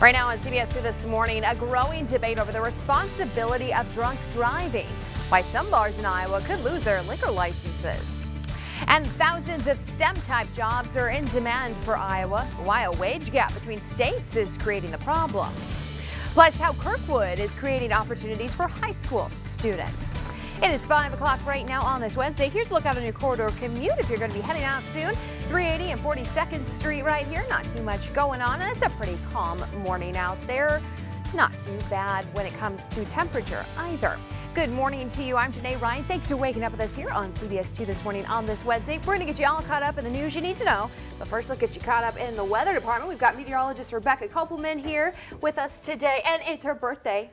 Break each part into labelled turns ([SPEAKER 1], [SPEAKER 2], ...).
[SPEAKER 1] Right now on CBS 2 this morning, a growing debate over the responsibility of drunk driving. Why some bars in Iowa could lose their liquor licenses. And thousands of STEM-type jobs are in demand for Iowa. Why a wage gap between states is creating the problem. Plus, how Kirkwood is creating opportunities for high school students. It is 5 o'clock right now on this Wednesday. Here's a look out on your corridor commute if you're going to be heading out soon. 380 and 42nd Street right here. Not too much going on, and it's a pretty calm morning out there. Not too bad when it comes to temperature either. Good morning to you. I'm Janae Ryan. Thanks for waking up with us here on CBS 2 this morning on this Wednesday. We're going to get you all caught up in the news you need to know. But first, let's get you caught up in the weather department. We've got meteorologist Rebecca Kopelman here with us today, and it's her birthday.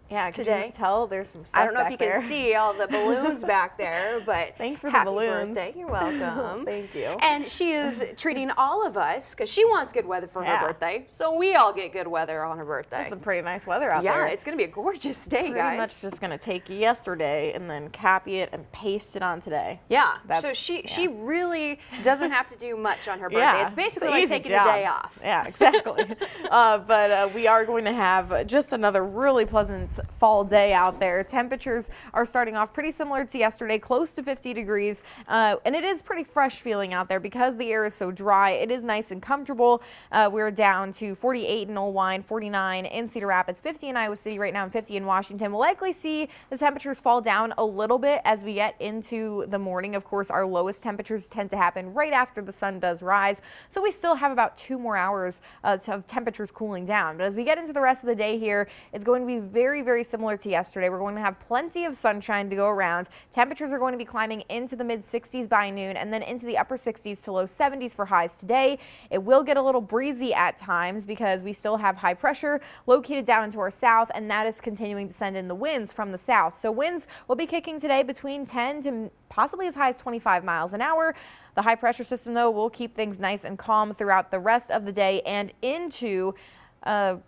[SPEAKER 2] Yeah,
[SPEAKER 1] today.
[SPEAKER 2] Can you tell there's some stuff
[SPEAKER 1] I don't know
[SPEAKER 2] back
[SPEAKER 1] if you
[SPEAKER 2] there.
[SPEAKER 1] can see all the balloons back there, but
[SPEAKER 2] thanks for
[SPEAKER 1] happy
[SPEAKER 2] the balloons.
[SPEAKER 1] Birthday. You're welcome.
[SPEAKER 2] Thank you.
[SPEAKER 1] And she is treating all of us because she wants good weather for her birthday, so we all get good weather on her birthday.
[SPEAKER 2] It's some pretty nice weather out there.
[SPEAKER 1] Yeah, it's going to be a gorgeous day,
[SPEAKER 2] pretty
[SPEAKER 1] guys.
[SPEAKER 2] much just going to take yesterday and then copy it and paste it on today.
[SPEAKER 1] Yeah, so she really doesn't have to do much on her birthday.
[SPEAKER 2] Yeah,
[SPEAKER 1] it's basically like taking a day off.
[SPEAKER 2] Yeah, exactly. But we are going to have just another really pleasant fall day out there. Temperatures are starting off pretty similar to yesterday, close to 50 degrees, and it is pretty fresh feeling out there because the air is so dry. It is nice and comfortable. We're down to 48 in Oelwein, 49 in Cedar Rapids, 50 in Iowa City right now, and 50 in Washington. We'll likely see the temperatures fall down a little bit as we get into the morning. Of course, our lowest temperatures tend to happen right after the sun does rise, so we still have about 2 more hours of temperatures cooling down. But as we get into the rest of the day here, it's going to be very, very similar to yesterday. We're going to have plenty of sunshine to go around. Temperatures are going to be climbing into the mid-60s by noon and then into the upper 60s to low 70s for highs today. It will get a little breezy at times because we still have high pressure located down to our south, and that is continuing to send in the winds from the south. So winds will be kicking today between 10 to possibly as high as 25 miles an hour. The high pressure system, though, will keep things nice and calm throughout the rest of the day and into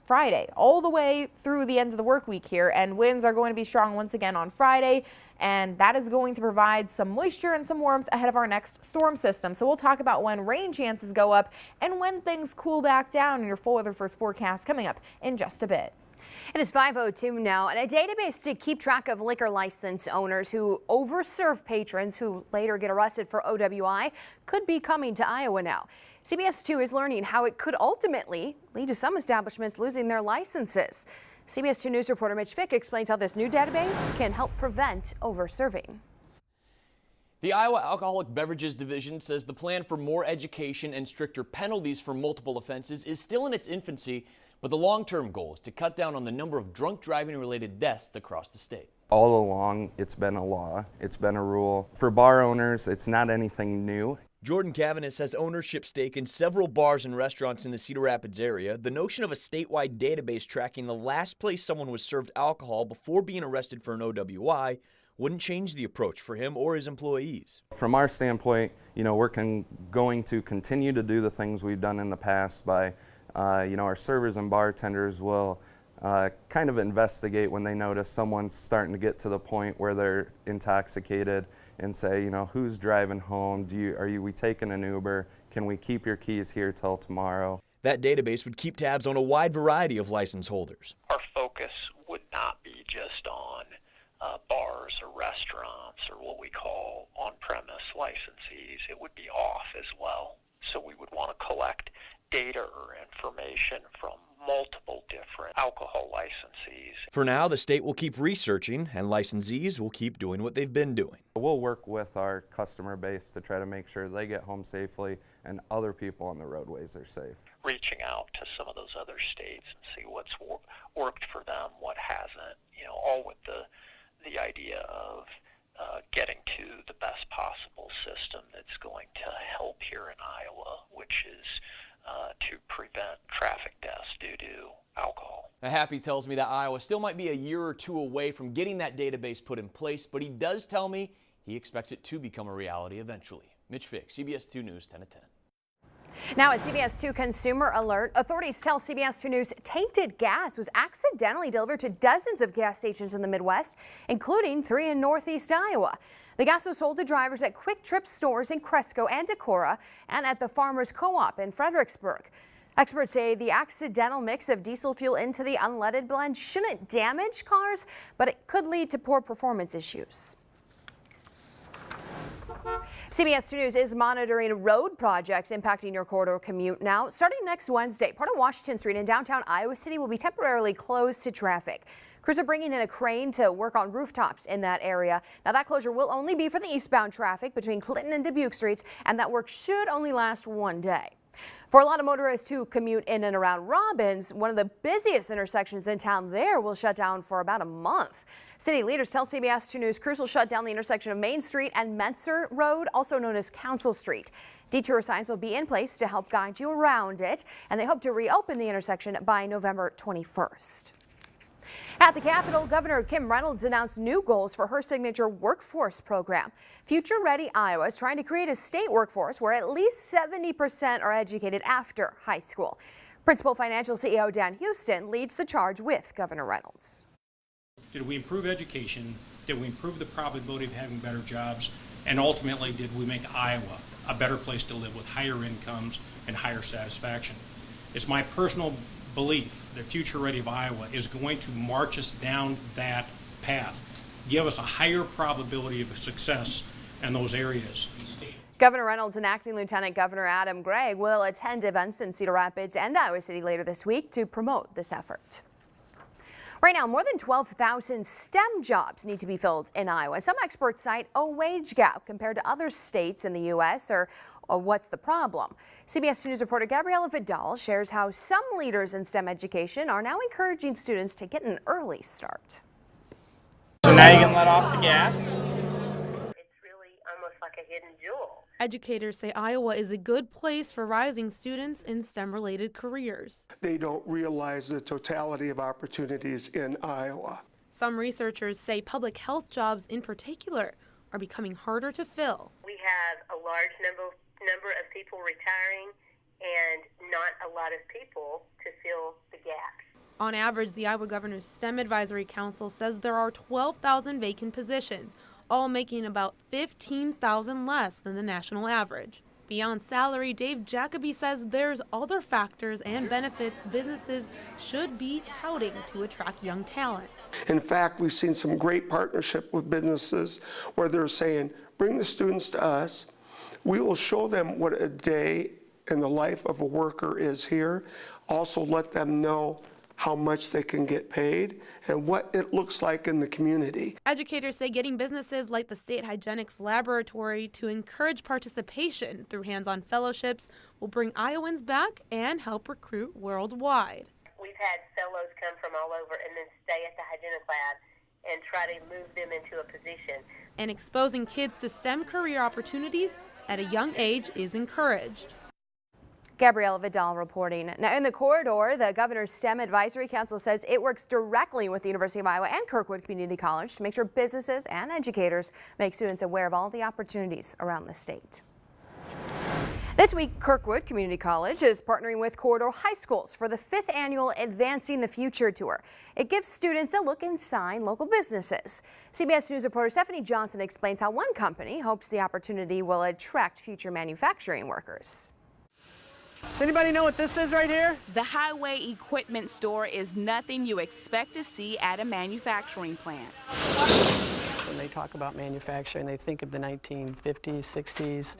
[SPEAKER 2] Friday, all the way through the end of the work week here, and winds are going to be strong once again on Friday, and that is going to provide some moisture and some warmth ahead of our next storm system. So we'll talk about when rain chances go up and when things cool back down in your full weather first forecast coming up in just a bit.
[SPEAKER 1] It is 5:02 now, and a database to keep track of liquor license owners who overserve patrons who later get arrested for OWI could be coming to Iowa now. CBS 2 is learning how it could ultimately lead to some establishments losing their licenses. CBS 2 News reporter Mitch Fick explains how this new database can help prevent overserving.
[SPEAKER 3] The Iowa Alcoholic Beverages Division says the plan for more education and stricter penalties for multiple offenses is still in its infancy, but the long-term goal is to cut down on the number of drunk driving-related deaths across the state.
[SPEAKER 4] All along, it's been a law, it's been a rule. For bar owners, it's not anything new.
[SPEAKER 3] Jordan Cavanis has ownership stake in several bars and restaurants in the Cedar Rapids area. The notion of a statewide database tracking the last place someone was served alcohol before being arrested for an OWI wouldn't change the approach for him or his employees.
[SPEAKER 4] From our standpoint, we're going to continue to do the things we've done in the past by, our servers and bartenders will kind of investigate when they notice someone's starting to get to the point where they're intoxicated and say, who's driving home? Are we taking an Uber? Can we keep your keys here till tomorrow?
[SPEAKER 3] That database would keep tabs on a wide variety of license holders.
[SPEAKER 5] Our focus would not be just on bars or restaurants or what we call on-premise licensees. It would be off as well. So we would want to collect data or information from multiple different alcohol licensees.
[SPEAKER 3] For now, the state will keep researching and licensees will keep doing what they've been doing.
[SPEAKER 4] We'll work with our customer base to try to make sure they get home safely and other people on the roadways are safe.
[SPEAKER 5] Reaching out to some of those other states and see what's worked for them, what hasn't, all with the idea of getting to the best possible system that's going to help here in Iowa, which is to prevent traffic deaths due to alcohol.
[SPEAKER 3] Now, Happy tells me that Iowa still might be a year or two away from getting that database put in place, but he does tell me he expects it to become a reality eventually. Mitch Fick, CBS 2 News, 10 at 10.
[SPEAKER 1] Now, a CBS 2 consumer alert. Authorities tell CBS 2 News tainted gas was accidentally delivered to dozens of gas stations in the Midwest, including 3 in Northeast Iowa. The gas was sold to drivers at Quick Trip stores in Cresco and Decorah and at the Farmers Co-op in Fredericksburg. Experts say the accidental mix of diesel fuel into the unleaded blend shouldn't damage cars, but it could lead to poor performance issues. CBS 2 News is monitoring road projects impacting your corridor commute now. Starting next Wednesday, part of Washington Street in downtown Iowa City will be temporarily closed to traffic. Crews are bringing in a crane to work on rooftops in that area. Now, that closure will only be for the eastbound traffic between Clinton and Dubuque Streets, and that work should only last one day. For a lot of motorists who commute in and around Robbins, one of the busiest intersections in town there will shut down for about a month. City leaders tell CBS 2 News crews will shut down the intersection of Main Street and Mentzer Road, also known as Council Street. Detour signs will be in place to help guide you around it, and they hope to reopen the intersection by November 21st. At the Capitol, Governor Kim Reynolds announced new goals for her signature workforce program. Future Ready Iowa is trying to create a state workforce where at least 70% are educated after high school. Principal Financial CEO Dan Houston leads the charge with Governor Reynolds.
[SPEAKER 6] Did we improve education? Did we improve the probability of having better jobs? And ultimately, did we make Iowa a better place to live with higher incomes and higher satisfaction? It's my personal belief that Future Ready of Iowa is going to march us down that path, give us a higher probability of success in those areas.
[SPEAKER 1] Governor Reynolds and Acting Lieutenant Governor Adam Gregg will attend events in Cedar Rapids and Iowa City later this week to promote this effort. Right now, more than 12,000 STEM jobs need to be filled in Iowa. Some experts cite a wage gap compared to other states in the U.S. or what's the problem? CBS 2 News reporter Gabriela Vidal shares how some leaders in STEM education are now encouraging students to get an early start.
[SPEAKER 7] So now you can let off the gas.
[SPEAKER 8] It's really almost like a hidden jewel.
[SPEAKER 9] Educators say Iowa is a good place for rising students in STEM-related careers.
[SPEAKER 10] They don't realize the totality of opportunities in Iowa.
[SPEAKER 9] Some researchers say public health jobs in particular are becoming harder to fill.
[SPEAKER 8] We have a large number of people retiring and not a lot of people to fill the gaps.
[SPEAKER 9] On average, the Iowa Governor's STEM Advisory Council says there are 12,000 vacant positions, all making about $15,000 less than the national average. Beyond salary, Dave Jacoby says there's other factors and benefits businesses should be touting to attract young talent.
[SPEAKER 10] In fact, we've seen some great partnership with businesses where they're saying, bring the students to us. We will show them what a day in the life of a worker is here. Also let them know how much they can get paid and what it looks like in the community.
[SPEAKER 9] Educators say getting businesses like the State Hygienics Laboratory to encourage participation through hands-on fellowships will bring Iowans back and help recruit worldwide.
[SPEAKER 8] We've had fellows come from all over and then stay at the hygienic lab and try to move them into a position.
[SPEAKER 9] And exposing kids to STEM career opportunities at a young age is encouraged.
[SPEAKER 1] Gabriela Vidal reporting. Now, in the corridor, the Governor's STEM Advisory Council says it works directly with the University of Iowa and Kirkwood Community College to make sure businesses and educators make students aware of all the opportunities around the state. This week, Kirkwood Community College is partnering with Corridor High Schools for the 5th annual Advancing the Future Tour. It gives students a look inside local businesses. CBS News reporter Stephanie Johnson explains how one company hopes the opportunity will attract future manufacturing workers.
[SPEAKER 11] Does anybody know what this is right here?
[SPEAKER 12] The Highway Equipment Store is nothing you expect to see at a manufacturing plant.
[SPEAKER 11] When they talk about manufacturing, they think of the 1950s, 60s,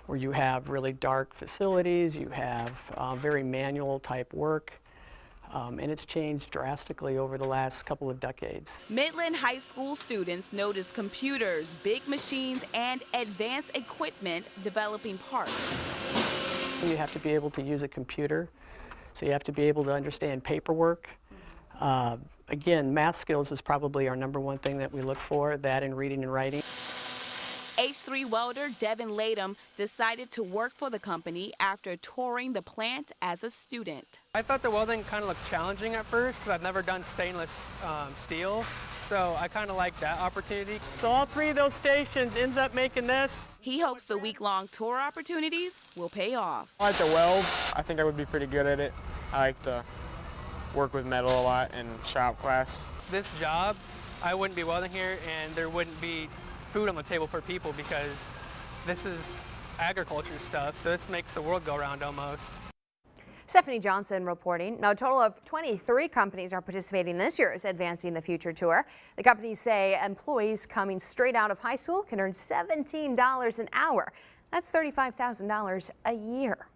[SPEAKER 11] where you have really dark facilities, you have very manual type work, and it's changed drastically over the last couple of decades.
[SPEAKER 12] Midland High School students notice computers, big machines, and advanced equipment developing parts.
[SPEAKER 11] You have to be able to use a computer, so you have to be able to understand paperwork. Again, math skills is probably our #1 thing that we look for, that and reading and writing.
[SPEAKER 12] H3 welder Devin Latham decided to work for the company after touring the plant as a student.
[SPEAKER 13] I thought the welding kind of looked challenging at first because I've never done stainless steel, so I kind of like that opportunity.
[SPEAKER 11] So all 3 of those stations ends up making this.
[SPEAKER 12] He hopes the week-long tour opportunities will pay off.
[SPEAKER 7] I like to weld. I think I would be pretty good at it. I like to work with metal a lot in shop class.
[SPEAKER 13] This job, I wouldn't be welding here and there wouldn't be food on the table for people because this is agriculture stuff, so this makes the world go round almost.
[SPEAKER 1] Stephanie Johnson reporting. Now, a total of 23 companies are participating this year's Advancing the Future Tour. The companies say employees coming straight out of high school can earn $17 an hour. That's $35,000 a year.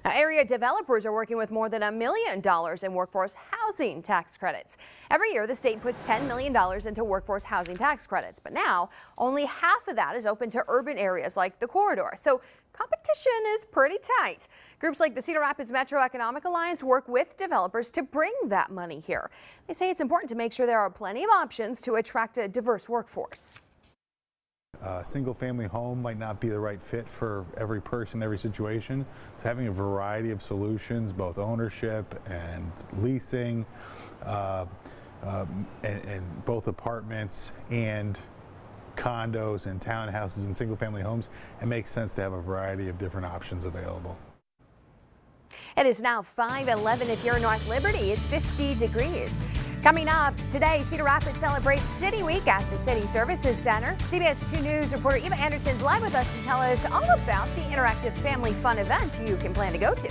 [SPEAKER 1] Now, area developers are working with more than $1 million in workforce housing tax credits. Every year, the state puts $10 million into workforce housing tax credits, but now only half of that is open to urban areas like the corridor. So competition is pretty tight. Groups like the Cedar Rapids Metro Economic Alliance work with developers to bring that money here. They say it's important to make sure there are plenty of options to attract a diverse workforce.
[SPEAKER 14] A single-family home might not be the right fit for every person, every situation. So having a variety of solutions, both ownership and leasing, and both apartments and condos and townhouses and single-family homes, it makes sense to have a variety of different options available.
[SPEAKER 1] It is now 5:11. If you're in North Liberty, it's 50 degrees. Coming up today, Cedar Rapids celebrates City Week at the City Services Center. CBS 2 News reporter Eva Anderson's live with us to tell us all about the interactive family fun event you can plan to go to.